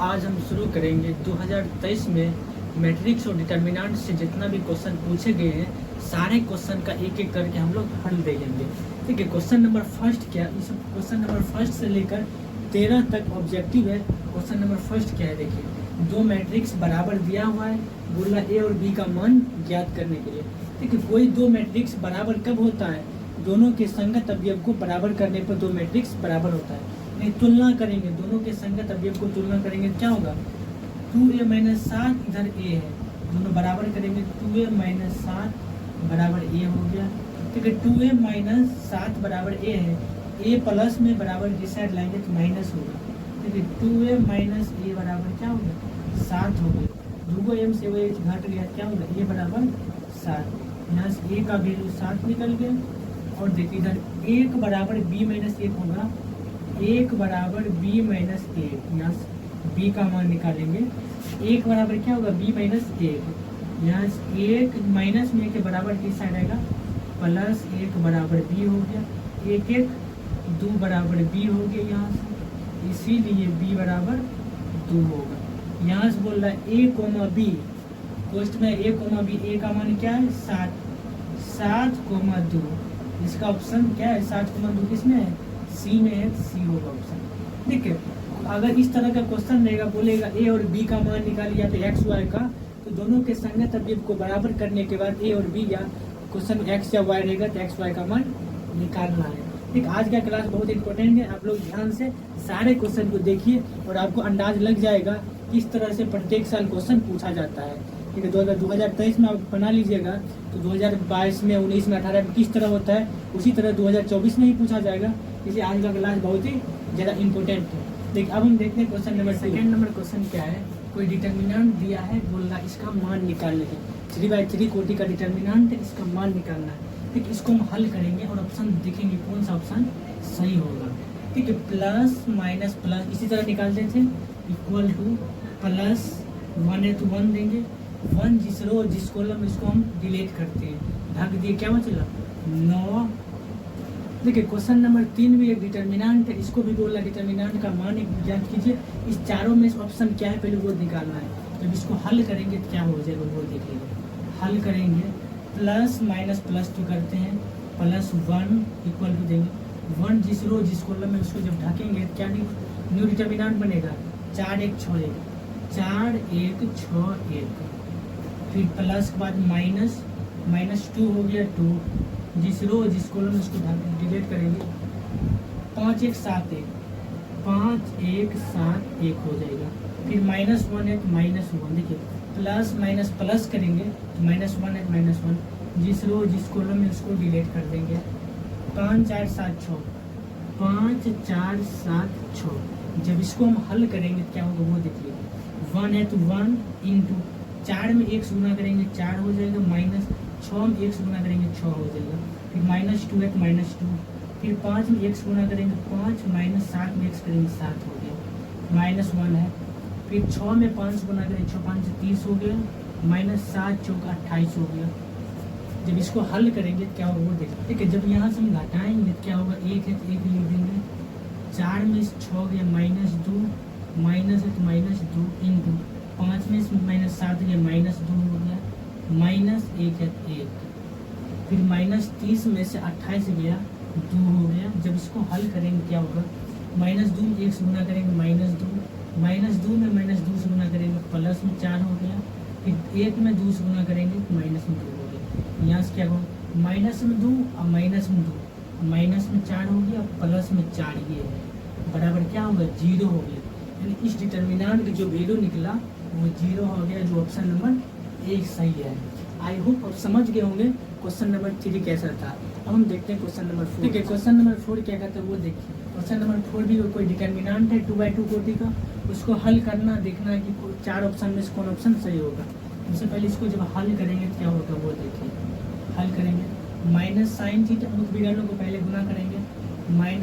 आज हम शुरू करेंगे 2023 में मैट्रिक्स और डिटर्मिनेंट से जितना भी क्वेश्चन पूछे गए हैं सारे क्वेश्चन का एक एक करके हम लोग हल देंगे। ठीक है, क्वेश्चन नंबर फर्स्ट क्या, इस क्वेश्चन नंबर फर्स्ट से लेकर 13 तक ऑब्जेक्टिव है। क्वेश्चन नंबर फर्स्ट क्या है, देखिए दो मैट्रिक्स बराबर दिया हुआ है, बोला ए और बी का मान ज्ञात करने के लिए। ठीक है, कोई दो मैट्रिक्स बराबर कब होता है, दोनों के संगत अवयव को बराबर करने पर दो मैट्रिक्स बराबर होता है। नहीं, तुलना करेंगे, दोनों के संगत अवयव को तुलना करेंगे, क्या होगा 2a - 7 इधर a है, दोनों बराबर करेंगे 2a - 7 बराबर a हो गया। ठीक है, 2a - 7 बराबर a है, a प्लस में बराबर जिस साइड लाएंगे तो माइनस होगा। ठीक है, 2a - a बराबर क्या होगा 7 हो गया, दूगो m से वो h घट गया, क्या होगा a बराबर 7। यहाँ से a का वैल्यू 7 निकल गया। और देखिए इधर 1 बराबर b - 1 होगा, 1 बराबर b - 1, यहाँ से b का मान निकालेंगे, 1 बराबर क्या होगा b - 1, यहाँ से 1 माइनस में के बराबर किस साइड आएगा प्लस 1 बराबर b हो गया, 1 1 2 बराबर b हो गया यहाँ से, इसीलिए b बराबर 2 होगा। यहाँ से बोल रहा है a, b, क्वेश्चन में a, का मान क्या है 7, 2, इसका ऑप्शन क्या है 7, 2 किसमें है सी में है, सी होगा ऑप्शन। ठीक है, अगर इस तरह का क्वेश्चन रहेगा, बोलेगा ए और बी का मान निकालिए या तो एक्स वाई का, तो दोनों के संगत अवयव को बराबर करने के बाद ए और बी या क्वेश्चन एक्स या वाई रहेगा तो एक्स वाई का मान निकालना है। ठीक, आज का क्लास बहुत इंपॉर्टेंट है, आप लोग ध्यान से सारे क्वेश्चन को देखिए और आपको अंदाज लग जाएगा किस तरह से प्रत्येक साल क्वेश्चन पूछा जाता है। ठीक है, 2023 में आप बना लीजिएगा तो 2022 में 19 में 18 में किस तरह होता है उसी तरह 2024 में ही पूछा जाएगा। इसलिए आज का क्लास बहुत ही ज़्यादा इंपॉर्टेंट है। देखिए अब हम देखते हैं question number second number question क्या है, कोई डिटर्मिनेंट दिया है, बोल रहा है इसका मान निकालने के 3/3 कोटि का डिटर्मिनेंट है, इसका मान निकालना है। ठीक, इसको हम हल करेंगे और ऑप्शन देखेंगे कौन सा ऑप्शन सही होगा। ठीक है, प्लस माइनस प्लस इसी तरह निकालते थे, इक्वल टू प्लस 1 है तो 1 देंगे, 1 जिस रो जिस कॉलम इसको हम डिलीट करते हैं, ढक दिए, क्या बचेगा 9। देखिए क्वेश्चन नंबर 3 भी एक डिटर्मिनेंट है, इसको भी बोला डिटर्मिनेंट का मान ज्ञात कीजिए। इस चारों में ऑप्शन क्या है पहले वो निकालना है, जब इसको हल करेंगे तो क्या हो जाएगा वो देखिएगा। हल करेंगे प्लस माइनस प्लस टू करते हैं, प्लस 1 इक्वल टू देंगे 1 जिस रो जिस कॉलम में उसको जब ढकेंगे क्या न्यू डिटर्मिनेंट बनेगा 4 1 6 1, 4 1 6 1, फिर प्लस के बाद -2 हो गया 2 जिस रो जिस कॉलम उसको डिलीट करेंगे 5 1 7 1, 5 1 7 1 हो जाएगा। फिर -1 है तो -1, देखिए प्लस माइनस प्लस करेंगे तो -1 है -1, जिस रो जिस कॉलम में उसको डिलीट कर देंगे। 5 4 7 6, 5 4 7 6, जब इसको हम हल करेंगे क्या होगा वो देखिए, 1 है तो 1 इंटू 4 में 1 से गुना करेंगे 4 हो जाएगा, माइनस 6 में 1 से गुना करेंगे 6 हो जाएगा, फिर -2 है तो -2, फिर 5 में 1 से गुना करेंगे 5, -7 में 1 से करेंगे 7 हो गया, -1 है, फिर 6 में 5 से गुना करेंगे 6 5 से 30 हो गया, -7 चौका 28 हो गया। जब इसको हल करेंगे क्या होगा वो देखिए। ठीक है, जब यहाँ से हम घटाएंगे क्या होगा, 1 है तो 1 लिख देंगे, 4 में 6 गया -2, माइनस है तो -2 इंटू 5 में -7 गया -2 हो गया, -1 है 1, फिर -30 में से 28 गया 2 हो गया। जब इसको हल करेंगे क्या होगा, -2 में 1 से गुना करेंगे -2, -2 में -2 से गुना करेंगे प्लस में 4 हो गया, फिर 1 में 2 से गुना करेंगे तो माइनस में 2 हो गया। यहाँ से क्या होगा माइनस में 2 और माइनस में 2, माइनस में 4 हो गया प्लस में 4 ये है बराबर क्या होगा 0 हो गया। यानी इस डिटर्मिनेंट का जो वैल्यू निकला वो 0 हो गया, जो ऑप्शन नंबर 1 सही है। आई होप आप समझ गए होंगे क्वेश्चन नंबर 3 कैसा था। अब हम देखते हैं क्वेश्चन नंबर 4। ठीक है, क्वेश्चन नंबर 4 क्या कहता है वो देखिए। क्वेश्चन नंबर 4 भी कोई डिटर्मिनेंट है 2/2 कोटि का, उसको हल करना, देखना है कि 4 ऑप्शन में से कौन ऑप्शन सही होगा। सबसे पहले इसको जब हल करेंगे तो क्या होगा वो देखिए। हल करेंगे -sin थीटा, मुख्य विकर्णों को पहले गुना करेंगे,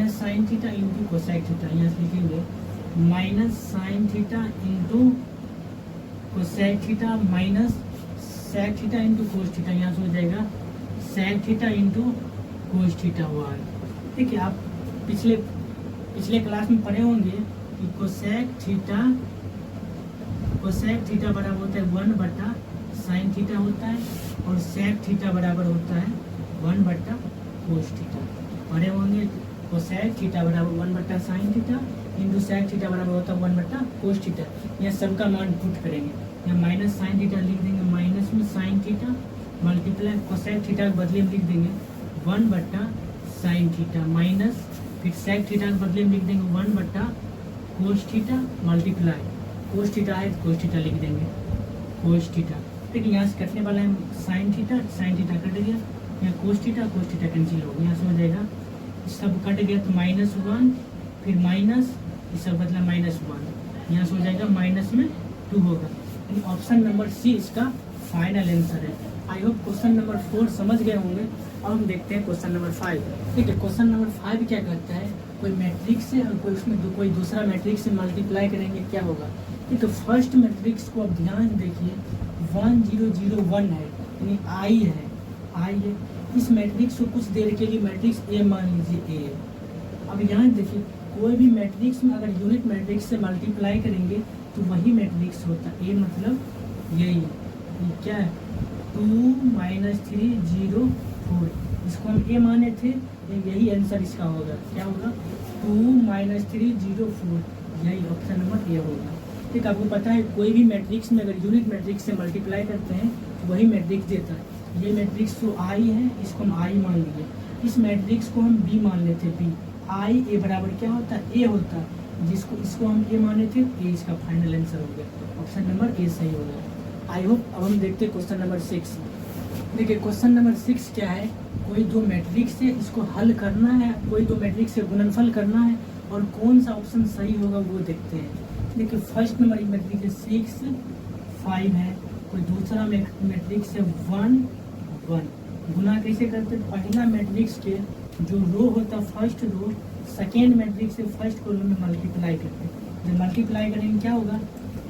-sin theta into cosec theta, यहाँ से लिखेंगे -sin theta into cosec theta minus sec theta into cos theta, यहाँ से हो जाएगा sec theta into cos theta हुआ है। ठीक है, आप पिछले क्लास में पढ़े होंगे कि कोसेक थीटा कोसेक थीटा बराबर होता है 1 बटा साइन थीटा होता है, और सेक थीटा बराबर होता है 1 बटा कोस थीटा। पढ़े होंगे कोसेक थीटा बराबर 1 बटा sine theta into sec theta बराबर होता है 1 बटा कोस थीटा। यह सबका मान पुट करेंगे, यहाँ माइनस साइन थीटा लिख देंगे, माइनस में sine theta multiply cosec theta के बदले में लिख देंगे 1 बटा साइन थीटा माइनस फिर सेक थीटा के बदले में लिख देंगे 1 बटा cos theta multiply cos theta है तो कोस थीटा लिख देंगे कोस थीटा। ठीक है, यहाँ से कटने वाला है साइन थीटा कट गया, यहाँ कोस थीटा कैंसिल हो गया, यहाँ से हो जाएगा सब कट गया तो -1 फिर माइनस इस सब बदला -1, यहाँ से हो जाएगा माइनस में 2 होगा। ऑप्शन नंबर सी इसका फाइनल आंसर है। आई होप क्वेश्चन नंबर 4 समझ गए होंगे। अब हम देखते हैं क्वेश्चन नंबर 5। ठीक है, क्वेश्चन नंबर 5 क्या करता है, कोई मैट्रिक्स से और कोई उसमें कोई दूसरा मैट्रिक्स से मल्टीप्लाई करेंगे क्या होगा। ठीक है, फर्स्ट मैट्रिक्स को अब ध्यान देखिए 1 0 0 1 है, यानी आई है। इस मैट्रिक्स को कुछ देर के लिए मैट्रिक्स ए मान लीजिए ए। अब यहाँ देखिए कोई भी मैट्रिक्स में अगर यूनिट मैट्रिक्स से मल्टीप्लाई करेंगे तो वही मैट्रिक्स होता है। ए मतलब यही ये क्या है 2 -3 0 4, इसको हम ए माने थे, यही आंसर इसका होगा। क्या होगा 2 -3 0 4, यही ऑप्शन नंबर ए होगा। ठीक, आपको पता है कोई भी मैट्रिक्स में अगर यूनिट मैट्रिक्स से मल्टीप्लाई करते हैं तो वही मैट्रिक्स देता है। ये मैट्रिक्स तो आई है, इसको हम आई मान लिए, इस मैट्रिक्स को हम बी मान लेते बी। आई ए बराबर क्या होता है ए होता है, जिसको इसको हम ए माने थे, ए इसका फाइनल आंसर हो गया। ऑप्शन नंबर ए सही हो गया। I hope. अब हम देखते हैं क्वेश्चन नंबर 6। देखिए क्वेश्चन नंबर 6 क्या है, कोई दो मैट्रिक्स से इसको हल करना है, कोई दो मैट्रिक्स से गुणनफल करना है, और कौन सा ऑप्शन सही होगा वो देखते हैं। देखिए फर्स्ट नंबर मैट्रिक्स है 6 5 है, कोई दूसरा मैट्रिक्स है 1 1। गुना कैसे करते हैं, पहला मैट्रिक्स के जो रो होता है फर्स्ट रो सेकेंड मैट्रिक्स से फर्स्ट कॉलम में मल्टीप्लाई करते हैं। जब मल्टीप्लाई करेंगे क्या होगा,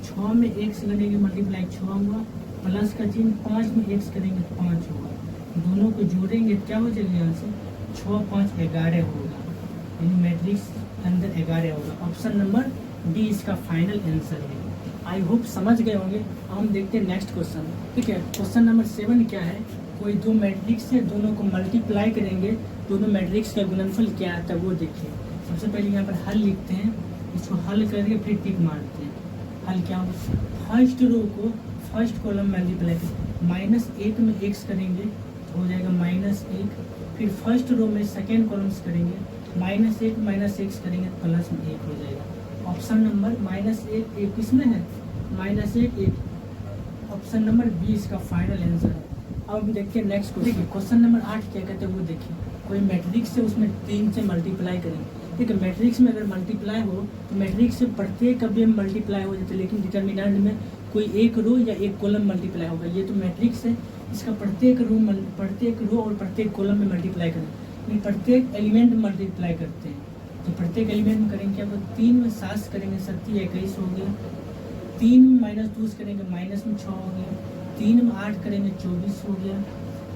6 में x करेंगे मल्टीप्लाई 6 हुआ, प्लस का चिन्ह 5 में x करेंगे 5 होगा, दोनों को जोड़ेंगे क्या हो जाएगा, यहाँ से 6 5 11 होगा, यानी मैट्रिक्स अंदर 11 होगा। ऑप्शन नंबर डी इसका फाइनल आंसर है। आई होप समझ गए होंगे। अब हम देखते हैं नेक्स्ट क्वेश्चन। ठीक है, क्वेश्चन नंबर 7 क्या है, कोई दो मैट्रिक्स से दोनों को मल्टीप्लाई करेंगे, दोनों मैट्रिक्स का गुणनफल क्या आता है वो देखिए। सबसे पहले यहाँ पर हल लिखते हैं, इसको हल करके फिर टिक मारते हैं। हल क्या होगा, फर्स्ट रो को फर्स्ट कॉलम मल्टीप्लाई करें, -1 में x करेंगे तो हो जाएगा -1, फिर फर्स्ट रो में सेकेंड कॉलम्स करेंगे -1 -x करेंगे तो प्लस में 1 हो जाएगा। ऑप्शन नंबर -1 किसमें है, -1 ऑप्शन नंबर बी इसका फाइनल आंसर है। अब हम देखते हैं नेक्स्ट क्वेश्चन। देखिए क्वेश्चन नंबर 8 क्या कहते हैं वो देखिए, कोई मैट्रिक्स से उसमें 3 से मल्टीप्लाई करेंगे। ठीक है, मैट्रिक्स में अगर मल्टीप्लाई हो तो मैट्रिक्स से प्रत्येक कभी हम मल्टीप्लाई हो जाते हैं, लेकिन डिटर्मिनेंट में कोई एक रो या एक कॉलम मल्टीप्लाई होगा। ये तो मैट्रिक्स है, इसका प्रत्येक रो और प्रत्येक कॉलम में मल्टीप्लाई करें, प्रत्येक एलिमेंट में मल्टीप्लाई करते हैं। तो प्रत्येक एलिमेंट में करेंगे क्या, 3 में 7 करेंगे 7 21 हो गया, 3 में -2 करेंगे -6 हो गया, 3 में 8 करेंगे 24 हो गया,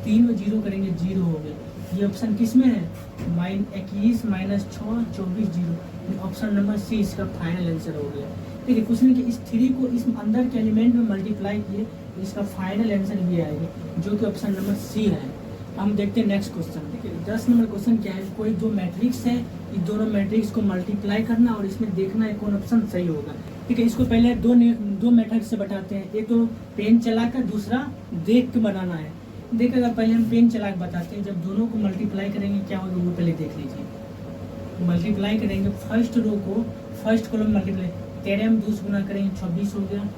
3 में 0 करेंगे 0 हो गया। ये ऑप्शन किस में है, -21 -6 24 0, ऑप्शन नंबर सी इसका फाइनल आंसर हो गया। ठीक है, कुछ नहीं कि इस 3 को इस अंदर के एलिमेंट में मल्टीप्लाई किए, इसका फाइनल आंसर भी आएगा जो कि ऑप्शन नंबर सी है। हम देखते हैं नेक्स्ट क्वेश्चन। ठीक है, 10 नंबर क्वेश्चन क्या है, कोई दो मैट्रिक्स है, इस दोनों मैट्रिक्स को मल्टीप्लाई करना और इसमें देखना है कौन ऑप्शन सही होगा। ठीक है, इसको पहले दो मेथड से बताते हैं, एक तो पेन चलाकर, दूसरा देख के बनाना है। देख अगर पहले हम पेन चला के बताते हैं, जब दोनों को मल्टीप्लाई करेंगे क्या होगा वो पहले देख लीजिए। मल्टीप्लाई करेंगे फर्स्ट रो को फर्स्ट कॉलम मल्टीप्लाई, 13 में 2 से गुना करेंगे 26 हो गया,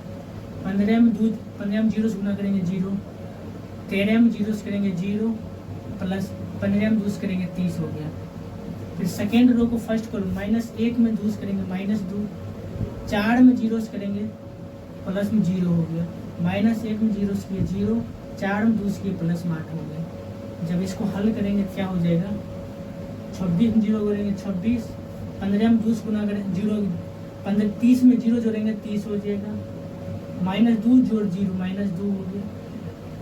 15 में 0 से गुना करेंगे 0, 13 में 0 से करेंगे 0 प्लस 15 में 2 से करेंगे 30 हो गया। फिर सेकेंड रो को फर्स्ट कॉलम -1 में 2 से करेंगे -2, 4 में 0 से करेंगे प्लस में 0 हो गया, -1 में 0 से किए 0, 4 में 2 से किए प्लस में 8 हो गया। जब इसको हल करेंगे क्या हो जाएगा, 26 में 0 करेंगे 26, 15 में 2 से गुना करेंगे 0, 30 में 0 जोड़ेंगे 30 हो जाएगा, -2 जोड़ 0 -2 हो गया,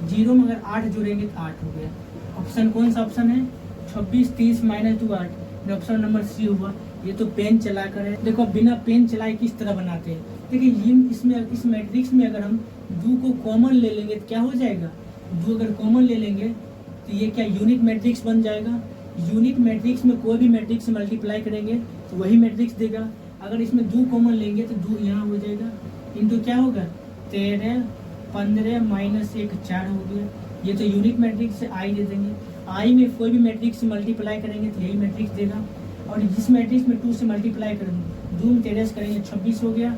0 में अगर 8 जोड़ेंगे तो 8 हो गया। ऑप्शन कौन सा ऑप्शन है, 26 30 -2 8, ऑप्शन नंबर सी हुआ। ये तो पेन चला कर है। देखो बिना पेन चलाए किस तरह बनाते हैं, देखिए ये इसमें इस मैट्रिक्स में अगर हम 2 को कॉमन ले लेंगे तो क्या हो जाएगा, 2 अगर कॉमन ले लेंगे तो ये क्या यूनिट मैट्रिक्स बन जाएगा। यूनिट मैट्रिक्स में कोई भी मैट्रिक्स से मल्टीप्लाई करेंगे तो वही मैट्रिक्स देगा। अगर इसमें 2 कॉमन लेंगे तो 2 यहाँ हो जाएगा, इंटू क्या होगा 13 15 माइनस 1 4 हो गया। ये तो यूनिट मैट्रिक्स से आई दे देंगे। आई में कोई भी मैट्रिक्स से मल्टीप्लाई करेंगे तो यही मैट्रिक्स देगा। और जिस मैट्रिक्स में 2 से मल्टीप्लाई करेंगे, 2 में 13 करेंगे 26 हो गया,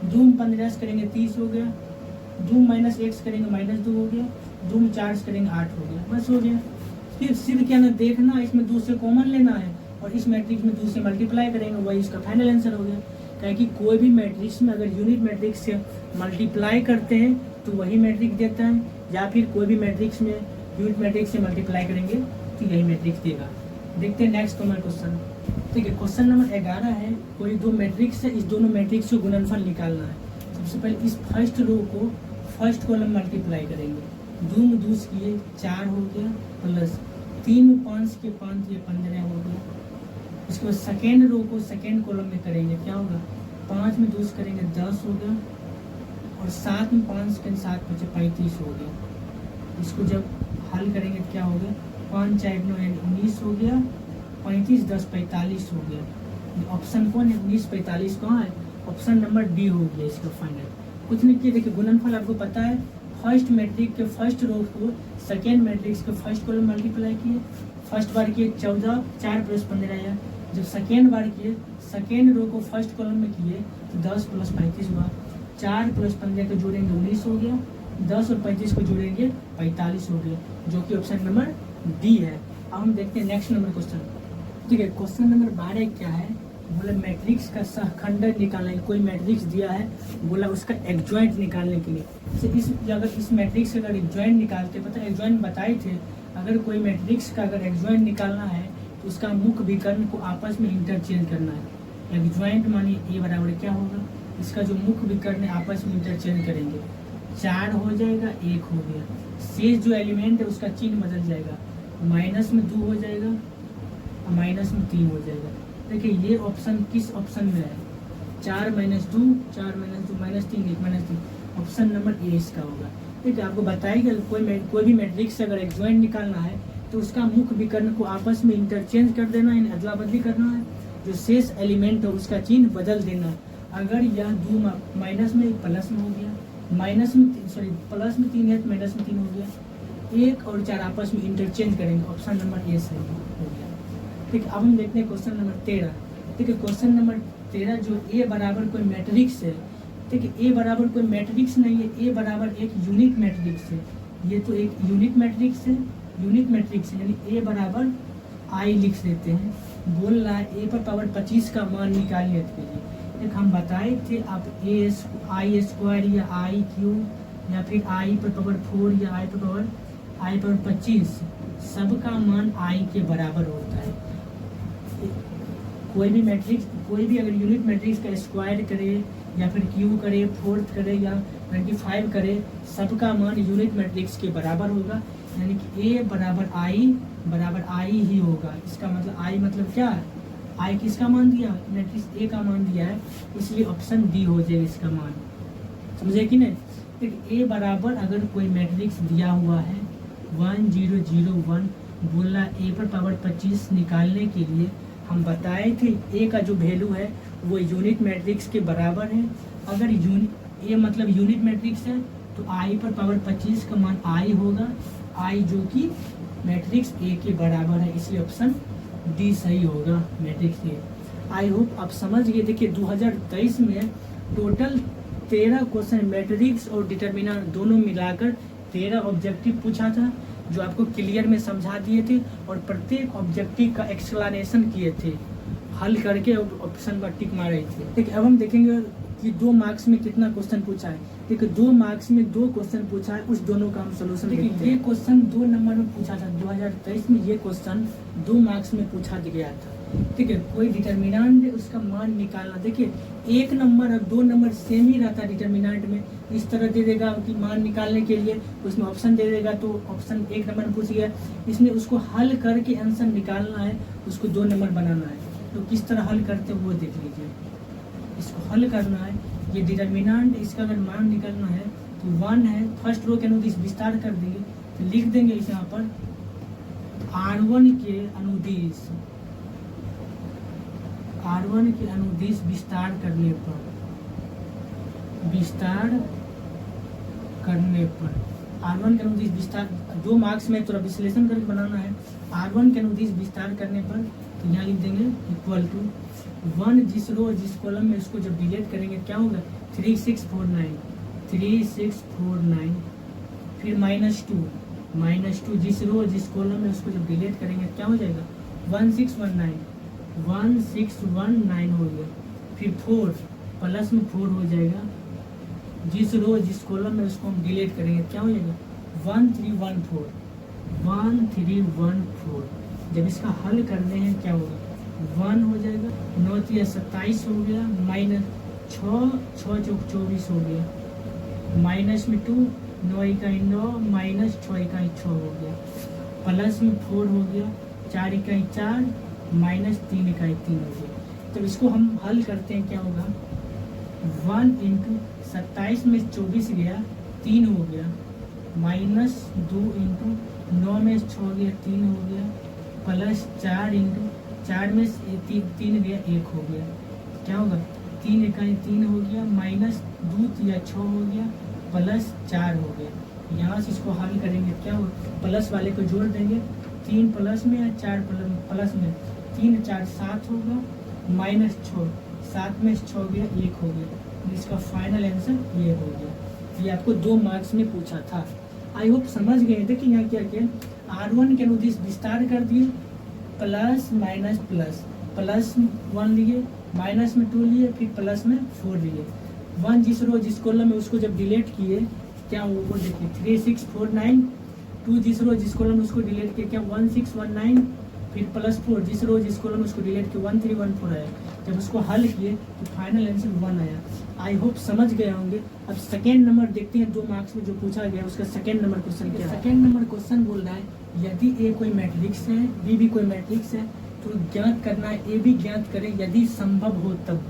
2 में 15 करेंगे 30 हो गया, 2 माइनस 1 करेंगे -2 हो गया, 2 में 4 करेंगे 8 हो गया, बस हो गया। फिर सिर्फ क्या ना देखना, इसमें 2 से कॉमन लेना है और इस मैट्रिक्स में 2 से मल्टीप्लाई करेंगे, वही इसका फाइनल आंसर हो गया। क्या कि कोई भी मैट्रिक्स में अगर यूनिट मैट्रिक्स से मल्टीप्लाई करते हैं तो वही मैट्रिक्स देता है, या फिर कोई भी मैट्रिक्स में यूनिट मैट्रिक्स से मल्टीप्लाई करेंगे तो यही मैट्रिक्स देगा। देखते हैं नेक्स्ट कॉमन क्वेश्चन। ठीक है, क्वेश्चन नंबर 11 है, कोई 2 मैट्रिक्स है, इस दोनों मैट्रिक्स को गुणनफल निकालना है। सबसे पहले इस फर्स्ट रो को फर्स्ट कॉलम मल्टीप्लाई करेंगे, 2 में 2 किए 4 हो गया, प्लस 3 में 5 के 5 ये 15 हो गया। इसके बाद सेकेंड रो को सेकेंड कॉलम में करेंगे, क्या होगा 5 में 2 करेंगे 10 हो गया, और 7 में 5 के 7 बचे 35 हो गया। इसको जब हल करेंगे तो क्या हो गया 5 4 9 19 हो गया, 35 10 45 हो गया। ऑप्शन कौन है 19 45 कहाँ है, ऑप्शन नंबर डी हो गया इसका फाइनल। कुछ नहीं किया, देखिए गुणनफल आपको पता है, फर्स्ट मैट्रिक्स के फर्स्ट रो को सेकेंड मैट्रिक्स के फर्स्ट कॉलम मल्टीप्लाई किए। फर्स्ट बार किए 14 4 + 15 आया। जब सेकेंड बार किए सेकेंड रो को फर्स्ट कॉलम में किए तो 10 + 35 हुआ, 4 + 15 को जोड़ेंगे 19 हो गया, 10 और 35 को जोड़ेंगे 45 हो गया, जो कि ऑप्शन नंबर डी है। अब हम देखते हैं नेक्स्ट नंबर क्वेश्चन। ठीक है, क्वेश्चन नंबर 12 क्या है, बोला मैट्रिक्स का सहखंडक निकालना है। कोई मैट्रिक्स दिया है, बोला उसका एडजॉइंट निकालने के लिए। अगर इस मैट्रिक्स का अगर एडजॉइंट निकालते, पता है एडजॉइंट बताए थे, अगर कोई मैट्रिक्स का अगर एडजॉइंट निकालना है तो उसका मुख्य विकर्ण को आपस में इंटरचेंज करना है। एडजॉइंट मानिए a बराबर क्या होगा, इसका जो मुख्य विकर्ण है आपस में इंटरचेंज करेंगे, 4 हो जाएगा 1 हो गया, शेष जो एलिमेंट है उसका चिन्ह बदल जाएगा, माइनस में 2 हो जाएगा और माइनस में 3 हो जाएगा। देखिए ये ऑप्शन किस ऑप्शन में है, 4 - 2 4 - 2 -3 1 -3, ऑप्शन नंबर ए इसका होगा। ठीक है, आपको बताइएगा कोई भी मैट्रिक्स से अगर एडजॉइंट निकालना है तो उसका मुख्य विकर्ण को आपस में इंटरचेंज कर देना है, अदला बदली करना है, जो शेष एलिमेंट है उसका चिन्ह बदल देना। अगर यह 2 माइनस में प्लस में हो गया, प्लस में 3 है तो माइनस में 3 हो गया, 1 और 4 आपस में इंटरचेंज करेंगे, ऑप्शन नंबर ए सही हो गया। ठीक है, अब हम देखते हैं क्वेश्चन नंबर 13। ठीक है, क्वेश्चन नंबर 13 जो ए बराबर कोई मैट्रिक्स है। ठीक है, ए बराबर कोई मैट्रिक्स नहीं है, ए बराबर एक यूनिट मैट्रिक्स है। ये तो एक यूनिट मैट्रिक्स है, यानी ए बराबर आई लिख देते हैं। बोल रहा है ए पर पावर 25 का मान निकालिए के लिए। एक हम बताए थे आप आई स्क्वायर या आई क्यूब या फिर आई पर पावर 4 या आई पर 25 सबका मान आई के बराबर होता है। कोई भी अगर यूनिट मैट्रिक्स का स्क्वायर करे या फिर क्यू करे, फोर्थ करे या 25 करे, सबका मान यूनिट मैट्रिक्स के बराबर होगा। यानी कि ए बराबर आई ही होगा। इसका मतलब आई मतलब क्या है, आई किसका मान दिया, मैट्रिक्स ए का मान दिया है, इसलिए ऑप्शन डी हो जाएगा इसका मान। समझे कि नहीं। ए बराबर अगर कोई मैट्रिक्स दिया हुआ है 1 0 0 1, बोला ए पर पावर 25 निकालने के लिए हम बताए थे ए का जो वैल्यू है वो यूनिट मैट्रिक्स के बराबर है। अगर ए मतलब यूनिट मैट्रिक्स है तो आई पर पावर 25 का मान आई होगा, आई जो कि मैट्रिक्स ए के बराबर है, इसलिए ऑप्शन डी सही होगा मैट्रिक्स ए। आई होप आप समझ गए। देखिए 2023 में टोटल 13 क्वेश्चन मैट्रिक्स और डिटर्मिनेंट दोनों मिलाकर 13 ऑब्जेक्टिव पूछा था, जो आपको क्लियर में समझा दिए थे और प्रत्येक ऑब्जेक्टिव का एक्सप्लेनेशन किए थे, हल करके ऑप्शन पर टिक मारे थे। ठीक है, अब हम देखेंगे कि 2 मार्क्स में कितना क्वेश्चन पूछा है। देखिए 2 मार्क्स में 2 क्वेश्चन पूछा है, उस दोनों का हम सोल्यूशन देखते हैं। ये क्वेश्चन 2 नंबर में पूछा था 2023 में, ये क्वेश्चन 2 मार्क्स में पूछा गया था। ठीक है, कोई डिटर्मिनेंट है उसका मान निकालना। देखिए 1 नंबर और 2 नंबर सेम ही रहता है डिटर्मिनेंट में, इस तरह दे देगा कि मान निकालने के लिए उसमें ऑप्शन दे देगा, तो ऑप्शन 1 नंबर में पूछ गया, इसमें उसको हल करके आंसर निकालना है, उसको 2 नंबर बनाना है। तो किस तरह हल करते हैं वो देख लीजिए। इसको हल करना है, ये डिटर्मिनेंट, इसका अगर मान निकालना है तो 1 है, फर्स्ट रो के अनुदिश विस्तार कर देंगे तो लिख देंगे इस यहाँ पर R1 के अनुदिश, R1 के अनुदिश विस्तार करने पर, R1 के अनुदिश विस्तार 2 मार्क्स में थोड़ा विश्लेषण करके बनाना है। R1 के अनुदिश विस्तार करने पर तो यहाँ लिख देंगे इक्वल टू 1, जिस रो जिस कॉलम में उसको जब डिलीट करेंगे क्या होगा 3649, फिर -2 जिस रो जिस कॉलम में उसको जब डिलीट करेंगे क्या हो जाएगा 1619 हो गया, फिर 4 प्लस में 4 हो जाएगा, जिस रो जिस कॉलम में उसको हम डिलीट करेंगे क्या हो जाएगा 1314। जब इसका हल करने हैं क्या होगा 1 हो जाएगा, 9 3 27 हो गया, माइनस 6 चौक 24 हो गया, माइनस में 2 9 इकाई 9 माइनस 6 इकाई 6 हो गया, प्लस में 4 हो गया, 4 इकाई 4 माइनस 3 इकाई 3 हो गया। तो इसको हम हल करते हैं क्या होगा 1 इंटू 27 में 24 गया 3 हो गया, माइनस 2 इंटू 9 में 6 गया 3 हो गया, प्लस 4 इंटू 4 में 3 गया 1 हो गया, क्या होगा 3 इकाई 3 हो गया, माइनस 2 या 6 हो गया, प्लस 4 हो गया। यहाँ से इसको हल करेंगे क्या होगा प्लस वाले को जोड़ देंगे, 3 प्लस में या 4 प्लस में 3 4 7 होगा, माइनस 6 7 में 6 गया 1 हो गया। इसका फाइनल आंसर ये हो गया। ये आपको 2 मार्क्स में पूछा था। आई होप समझ गए। देखिए यहाँ क्या किया R1 के अनुदिश विस्तार कर दिए, प्लस माइनस प्लस 1 लिए, माइनस में 2 लिए, फिर प्लस में 4 लिए। 1 जिस रो जिस कॉलम में उसको जब डिलीट किए क्या वो देखिए 3649, 2 जिस रो जिस कॉलम में उसको डिलीट किए क्या 1619, फिर प्लस 4 जिस रो जिस कॉलम में उसको डिलीट किया 1314 आया। जब उसको हल किए तो फाइनल आंसर 1 आया। आई होप समझ गए होंगे। अब सेकेंड नंबर देखते हैं 2 मार्क्स में जो पूछा गया उसका सेकेंड नंबर क्वेश्चन क्या है। सेकेंड नंबर क्वेश्चन बोल रहा है यदि ए कोई मैट्रिक्स है, बी भी कोई मैट्रिक्स है तो ज्ञात करना है, ए बी ज्ञात करें यदि संभव हो तब।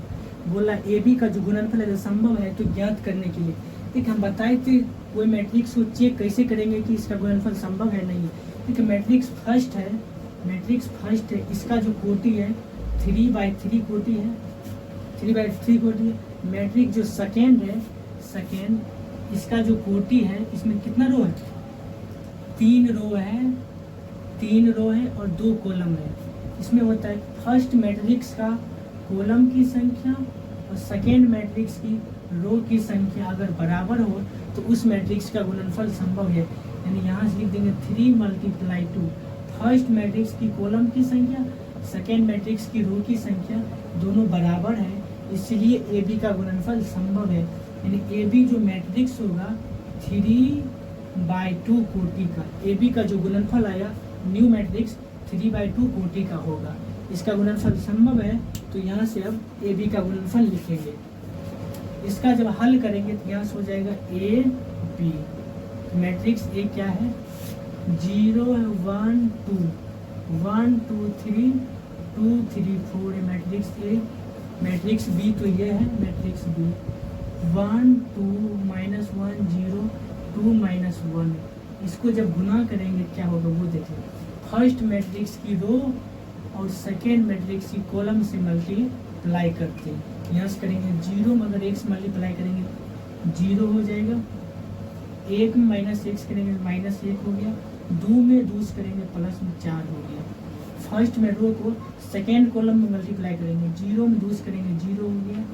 बोला ए बी का जो गुणनफल है संभव है तो ज्ञात करने के लिए। ठीक हम बताए थे कोई मैट्रिक्स को चेक कैसे करेंगे कि इसका गुणनफल संभव है नहीं है। ठीक है मैट्रिक्स फर्स्ट है, इसका जो कोटि है 3/3 कोटि है, 3/3 कोटि है। मैट्रिक्स जो सेकेंड है, इसका जो कोटि है इसमें कितना रो है 3 रो है और 2 कॉलम है। इसमें होता है फर्स्ट मैट्रिक्स का कॉलम की संख्या और सेकेंड मैट्रिक्स की रो की संख्या अगर बराबर हो तो उस मैट्रिक्स का गुणनफल संभव है। यानी यहाँ से लिख देंगे 3 × 2। फर्स्ट मैट्रिक्स की कॉलम की संख्या, सेकेंड मैट्रिक्स की रो की संख्या दोनों बराबर है, इसलिए ए बी का गुणनफल संभव है। यानी ए बी जो मैट्रिक्स होगा 3/2 कोटि का, ए बी का जो गुणनफल आया न्यू मैट्रिक्स 3/2 कोटि का होगा। इसका गुणनफल संभव है तो यहाँ से अब ए बी का गुणनफल लिखेंगे। इसका जब हल करेंगे तो यहाँ से हो जाएगा ए बी। मैट्रिक्स ए क्या है 0 1 2 1 2 3 2 3 4 है मैट्रिक्स ए। मैट्रिक्स बी तो ये है मैट्रिक्स बी 1 2 -1 0 2 -1। इसको जब गुना करेंगे क्या होगा वो देखिए। फर्स्ट मैट्रिक्स की रो और सेकेंड मैट्रिक्स की कॉलम से मल्टीप्लाई करते हैं। यहाँ से करेंगे 0 में अगर 1 से मल्टीप्लाई करेंगे 0 हो जाएगा, 1 में -x करेंगे -1 हो गया, 2 में 2 करेंगे प्लस में 4 हो गया। फर्स्ट में रो को सेकेंड कॉलम में मल्टीप्लाई करेंगे 0 में 2 करेंगे 0 हो गया,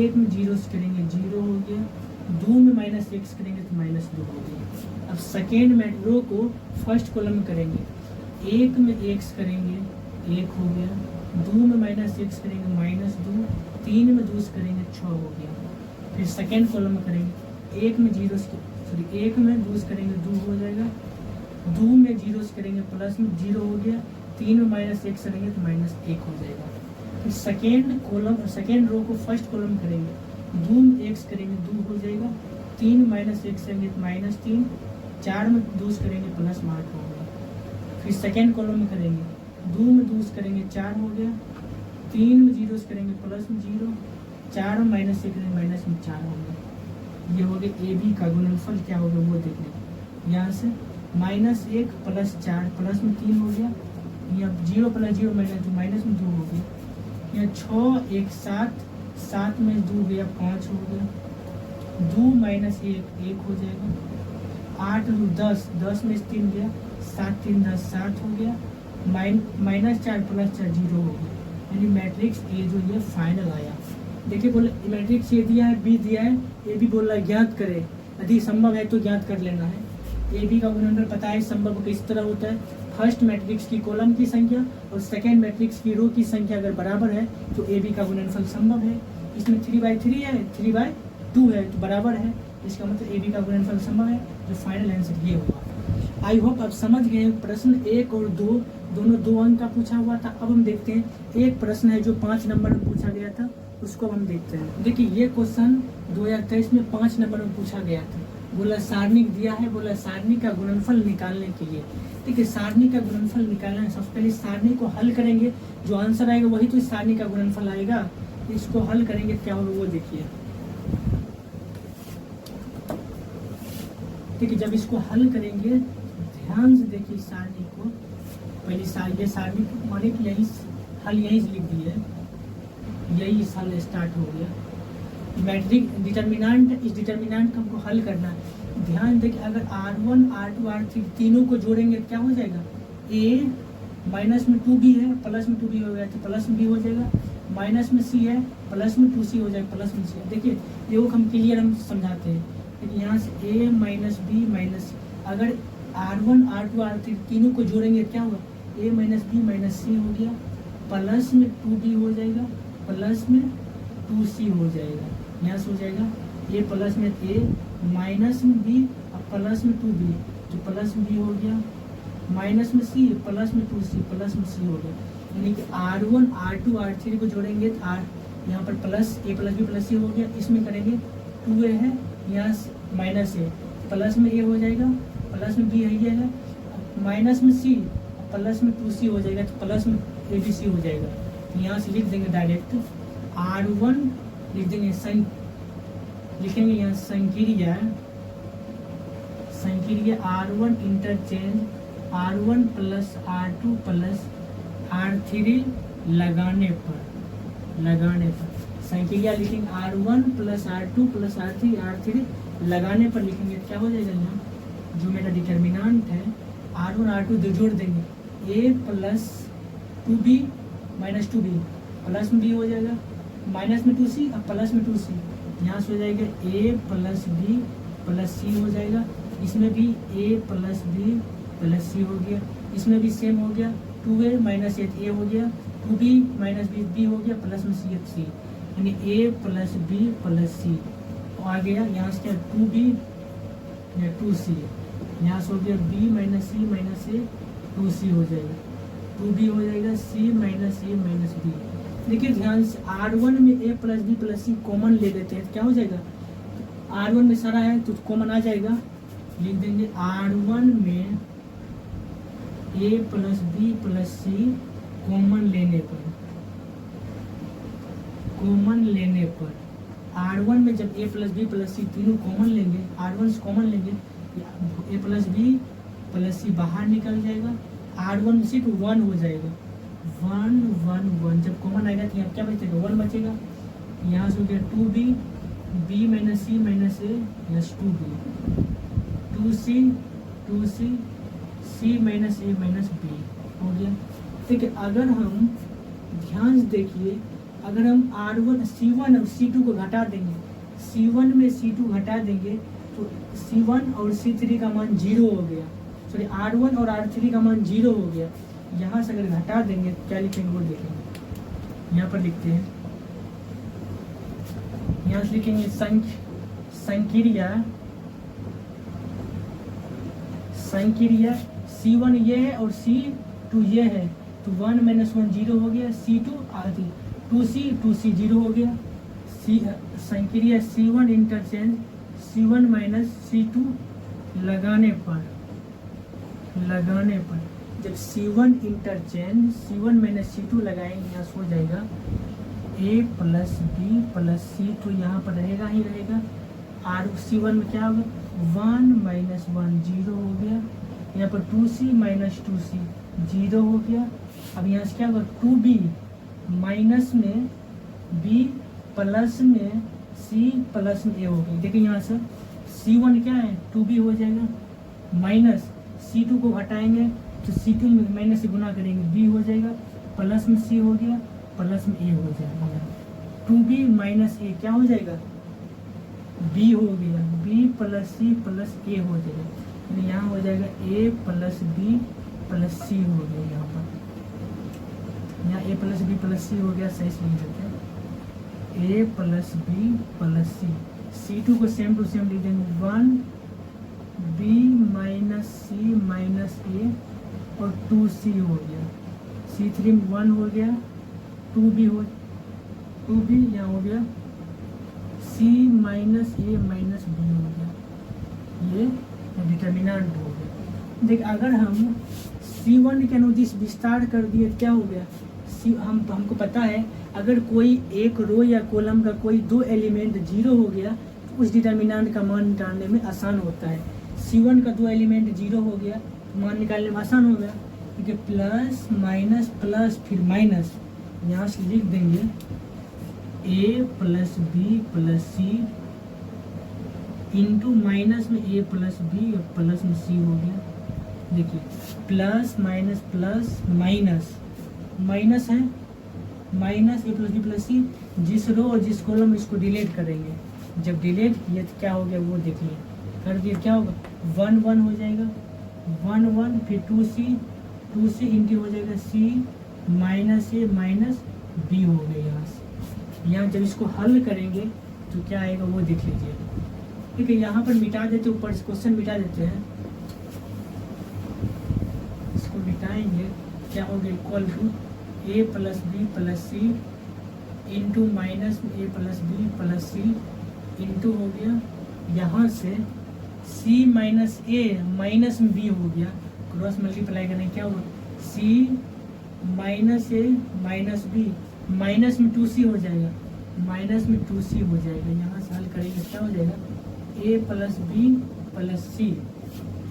1 में 0 करेंगे 0 हो गया, 2 में -x करेंगे तो -2 हो गया। अब सेकेंड में रो को फर्स्ट कॉलम में करेंगे 1 में x करेंगे 1 हो गया, 2 में -x करेंगे -2, 3 में 2 करेंगे 6 हो गया। फिर सेकेंड कॉलम में करेंगे 1 में 2 करेंगे 2 हो जाएगा, 2 में 0 करेंगे प्लस में 0 हो गया, 3 में -x करेंगे तो -1 हो जाएगा। फिर सेकेंड रो को फर्स्ट कॉलम करेंगे 2 में x करेंगे 2 हो जाएगा, 3 में -x करेंगे तो -3, 4 में 2 करेंगे प्लस में 8 हो गया। फिर सेकेंड कॉलम में करेंगे 2 में 2 करेंगे 4 हो गया, 3 में 0 करेंगे प्लस में 0, 4 और माइनस 1 माइनस में 4 हो गया। ये हो गया ए बी का गुणनफल क्या होगा वो देखने। यहाँ से -1 + 4 प्लस में 3 हो गया। यहाँ 0 + 0 माइनस में 2 हो गया। यहाँ 6 1 7 7 में 2 गया 5 हो गया। 2 - 1 1 हो जाएगा। 8 2 10 10 में 3 गया 7 3 10 7 हो गया। -4 + 4 0 हो गया। यानी मैट्रिक्स ए जो ये फाइनल आया। देखिए बोले मैट्रिक्स ए दिया है, बी दिया है, ए भी बोल रहा है ज्ञात करे, यदि संभव है तो ज्ञात कर लेना है। ए बी का गुणनफल पता है, संभव किस तरह होता है, फर्स्ट मैट्रिक्स की कॉलम की संख्या और सेकेंड मैट्रिक्स की रो की संख्या अगर बराबर है तो ए बी का गुणनफल संभव है। इसमें 3/3 है, 3/2 है तो बराबर है, इसका मतलब ए बी का गुणनफल संभव है। जो फाइनल आंसर ये हुआ। आई होप आप समझ गए। प्रश्न 1 और 2 दोनों 2 अंक का पूछा हुआ था। अब हम देखते हैं एक प्रश्न है जो 5 नंबर में पूछा गया था, उसको हम देखते हैं। देखिए ये क्वेश्चन 2023 में 5 नंबर में पूछा गया था। बोला सारणी दिया है, बोला सारणी का गुणनफल निकालने के लिए। देखिए सारणी का गुणनफल निकालना है, सबसे पहले सारणी को हल करेंगे, जो आंसर आएगा वही तो इस सारणी का गुणनफल आएगा। इसको हल करेंगे क्या होगा वो देखिए। देखिए जब इसको हल करेंगे ध्यान से देखिए सारणी को। पहले ये सारणी माने कि यही हल यहीं से लिख दिए, यही हल स्टार्ट हो गया। मैट्रिक डिटर्मिनेंट, इस डिटर्मिनेंट को हमको हल करना है। ध्यान देखिए अगर R1 R2 R3 तीनों को जोड़ेंगे क्या हो जाएगा, A माइनस में 2B है प्लस में 2B हो गया तो प्लस में B हो जाएगा। माइनस में C है प्लस में 2C हो जाएगा प्लस में C। देखिए ये वो हम क्लियर हम समझाते हैं। देखिए यहाँ से A माइनस B माइनस, अगर R1 R2 R3 तीनों को जोड़ेंगे क्या होगा, A minus B minus C हो गया, प्लस में 2B हो जाएगा प्लस में 2C हो जाएगा। यहाँ से हो जाएगा A प्लस में A माइनस में B और प्लस में 2B तो प्लस में B हो गया, माइनस में C प्लस में 2C प्लस में C हो गया। यानी कि R1 R2 R3 को जोड़ेंगे तो R यहाँ पर plus A plus B plus C हो गया। इसमें करेंगे 2A है, यहाँ माइनस A प्लस में A हो जाएगा, प्लस में B है, माइनस में C प्लस में 2C हो जाएगा तो प्लस में ABC हो जाएगा। यहाँ से लिख देंगे डायरेक्ट R1 लिख देंगे लिखेंगे यहाँ संक्रिया R1 interchange R1 plus R2 plus R3 लगाने पर संक्रिया लिखेंगे R1 plus R2 plus R3 लगाने पर लिखेंगे क्या हो जाएगा। यहाँ जो मेरा डिटर्मिनेंट है R1 R2 दो जोड़ देंगे, A plus 2B minus 2B plus में B हो जाएगा, माइनस में 2C और प्लस में 2C। यहाँ से हो जाएगा A plus B plus C हो जाएगा। इसमें भी A plus B plus C हो गया, इसमें भी सेम हो गया। 2A माइनस A हो गया, 2B माइनस B हो गया प्लस में C यानी A plus B plus C आ गया। यहाँ से क्या 2B या 2C, यहाँ से हो गया B minus C minus A 2C हो जाएगा, 2B हो जाएगा C minus A minus B। देखिए ध्यान से R1 में A plus B plus C common ले लेते हैं तो क्या हो जाएगा, R1 में सारा है तो कॉमन आ जाएगा। लिख देंगे R1 में A plus B plus C common लेने पर R1 में जब A plus B plus C तीनों कॉमन लेंगे, R1 से कॉमन लेंगे, A plus B plus C बाहर निकल जाएगा, R1 में सिर्फ 1 हो जाएगा, 1 1 1 जब कॉमन आएगा तो यहाँ क्या बचेगा 1 बचेगा। यहाँ से हो गया 2B B minus C minus A plus 2B 2C C minus A minus B हो गया। ठीक है, अगर हम ध्यान से देखिए, अगर हम R1 C1 और C2 को घटा देंगे, C1 में C2 घटा देंगे तो C1 और C3 का मान 0 हो गया, सॉरी R1 और R3 का मान 0 हो गया। यहाँ से अगर घटा देंगे तो क्या लिखेंगे वो देखेंगे। यहाँ पर लिखते हैं, यहाँ से लिखेंगे संक्रिया C1 ये है और C2 ये है तो 1 माइनस 1 0 हो गया, C2 आदि 2C 0 हो गया। संक्रिया C1 interchange C1 minus C2 लगाने पर जब C1 interchange C1 minus C2 लगाएंगे यहाँ हो जाएगा ए प्लस बी प्लस सी, तो यहाँ पर रहेगा ही रहेगा। आर C1 में क्या होगा 1 माइनस 1 0 हो गया। यहाँ पर 2C माइनस 2C 0 हो गया। अब यहाँ से क्या होगा 2B माइनस में B प्लस में C प्लस में A हो गई। देखिए यहाँ से C1 क्या है 2B हो जाएगा, माइनस C2 को हटाएंगे तो C2 में माइनस से गुना करेंगे B हो जाएगा, प्लस में C हो गया, प्लस में A हो जाएगा। 2B माइनस A क्या हो जाएगा B हो गया, B plus C plus A हो जाएगा। यानी यहाँ हो जाएगा A plus B plus C हो गया। यहाँ पर यहाँ A plus B plus C हो गया, सही से लिख देते हैं A plus B plus C। C2 को सेम टू सेम लिख देंगे 1B minus C minus A और 2C हो गया। C3 में 1 हो गया, 2B यहाँ हो गया C minus A minus B हो गया, ये डिटर्मिनेंट हो गया। देख अगर हम C1 के अनुदिश विस्तार कर दिए क्या हो गया हमको पता है अगर कोई एक रो या कॉलम का कोई दो एलिमेंट 0 हो गया तो उस डिटर्मिनेंट का मान निकालने में आसान होता है। C1 का दो एलिमेंट 0 हो गया मान निकालने में आसान हो गया, क्योंकि प्लस माइनस प्लस फिर माइनस, यहाँ से लिख देंगे A plus B plus C into minus में A प्लस बी और प्लस में C हो गया। देखिए प्लस माइनस माइनस है, minus A plus B plus C, जिस रो और जिस कॉलम इसको डिलीट करेंगे, जब डिलीट किए तो क्या हो गया वो देखिए कर दिए क्या होगा 1 1 हो जाएगा, 1 1 फिर 2C इंटू हो जाएगा C minus A minus B हो गया। यहाँ जब इसको हल करेंगे तो क्या आएगा वो देख लीजिए। ठीक है, यहाँ पर मिटा देते ऊपर क्वेश्चन मिटा देते हैं, इसको मिटाएंगे क्या हो गया equal to A plus B plus C into minus A plus B plus C into हो गया यहाँ से C माइनस A माइनस में B हो गया, क्रॉस मल्टीप्लाई करें क्या होगा C minus A minus B minus में 2C हो जाएगा, माइनस में 2C हो जाएगा। यहाँ से हल करेंगे क्या हो जाएगा A plus B plus C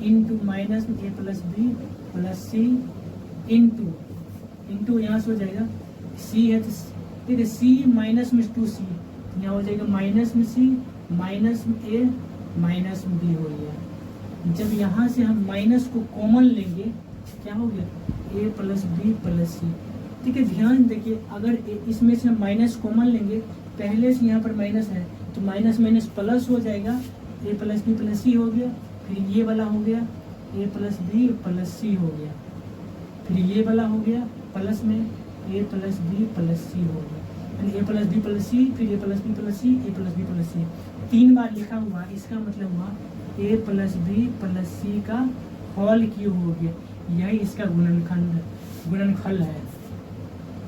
into minus में A plus B plus C into यहाँ से हो जाएगा C है तो ठीक है C माइनस में 2C, यहाँ हो जाएगा माइनस में C माइनस में A माइनस में B हो गया। जब यहाँ से हम माइनस को कॉमन लेंगे क्या हो गया A प्लस बी प्लस सी। ठीक है, ध्यान देखिए अगर इसमें से हम माइनस कॉमन लेंगे, पहले से यहाँ पर माइनस है तो माइनस माइनस प्लस हो जाएगा, A plus B plus C हो गया, फिर ये वाला हो गया A plus B plus C हो गया, फिर ये वाला हो गया प्लस में A plus B plus C हो गया, यानी A plus B plus C फिर A plus B plus C A plus B plus C 3 बार लिखा हुआ, इसका मतलब हुआ A प्लस बी प्लस सी का होल क्यूब हो गया, यही इसका गुणनफल है।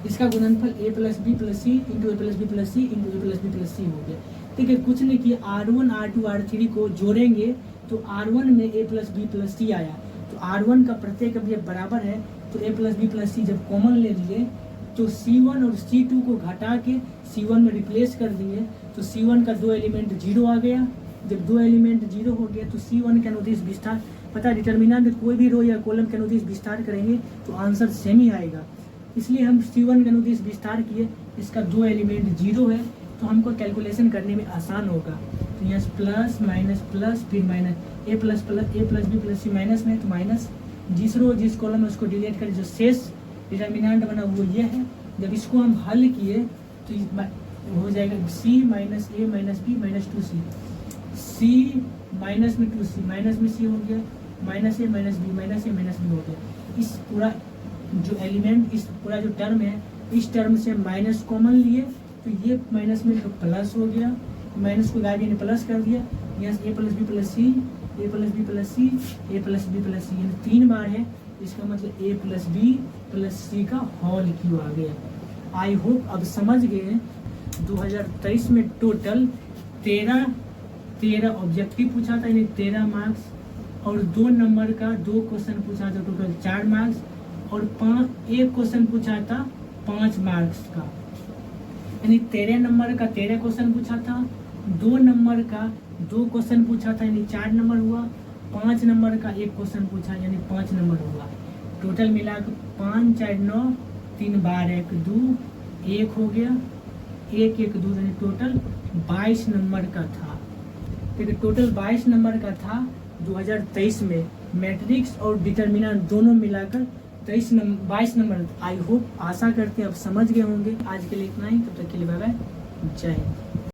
इसका गुणनफल A plus B plus C into A plus B plus C into A plus B plus C हो गया। ठीक है, कुछ नहीं किया R1 R2 R3 को जोड़ेंगे तो R1 में A प्लस बी प्लस सी आया, तो R1 का प्रत्येक अवयव बराबर है तो A प्लस बी प्लस सी जब कॉमन ले लिए तो C1 और C2 को घटा के C1 में रिप्लेस कर दिए तो C1 का दो एलिमेंट 0 आ गया। जब दो एलिमेंट 0 हो गया तो C1 के अनुदिश विस्तार, पता डिटर्मिनेंट कोई भी रो या कॉलम के अनुदिश विस्तार करेंगे तो आंसर सेम ही आएगा, इसलिए हम C1 के अनुदिश विस्तार किए, इसका दो एलिमेंट 0 है तो हमको कैलकुलेशन करने में आसान होगा। तो यहाँ प्लस माइनस प्लस फिर minus A plus B plus C minus में तो माइनस, जिस रो जिस कॉलम में उसको डिलीट करें जो शेष डिटर्मिनेंट बना वो ये है। जब इसको हम हल किए तो हो जाएगा C minus A minus B minus 2C, C minus में 2C माइनस में C हो गया, minus A minus B minus A minus B हो गया। इस पूरा जो एलिमेंट इस पूरा जो टर्म है इस टर्म से माइनस कॉमन लिए तो ये माइनस में तो प्लस हो गया, माइनस को गायब यानी प्लस कर दिया, यहाँ A plus B plus C A plus B plus C A plus B plus C, यानी 3 बार है, इसका मतलब A प्लस बी प्लस सी का होल क्यूब आ गया। आई होप अब समझ गए। 2023 में टोटल 13 ऑब्जेक्टिव पूछा था, यानी 13 मार्क्स, और 2 नंबर का 2 क्वेश्चन पूछा था, टोटल 4 मार्क्स, और 1 क्वेश्चन पूछा था 5 मार्क्स का। यानी 13 नंबर का 13 क्वेश्चन पूछा था, 2 नंबर का 2 क्वेश्चन पूछा था यानी 4 नंबर हुआ, 5 नंबर का 1 क्वेश्चन पूछा यानी 5 नंबर हुआ। टोटल मिला के 5 4 9 3 12 1 2 1 हो गया, 1 1 2 यानी टोटल 22 नंबर का था। देखिए टोटल 22 नंबर का था 2023 में, मैट्रिक्स और डिटर्मिनेंट दोनों मिलाकर 22 नंबर। आई होप, आशा करते हैं अब समझ गए होंगे। आज के लिए इतना ही, तब तक के लिए बाय बाय, जय हिंद।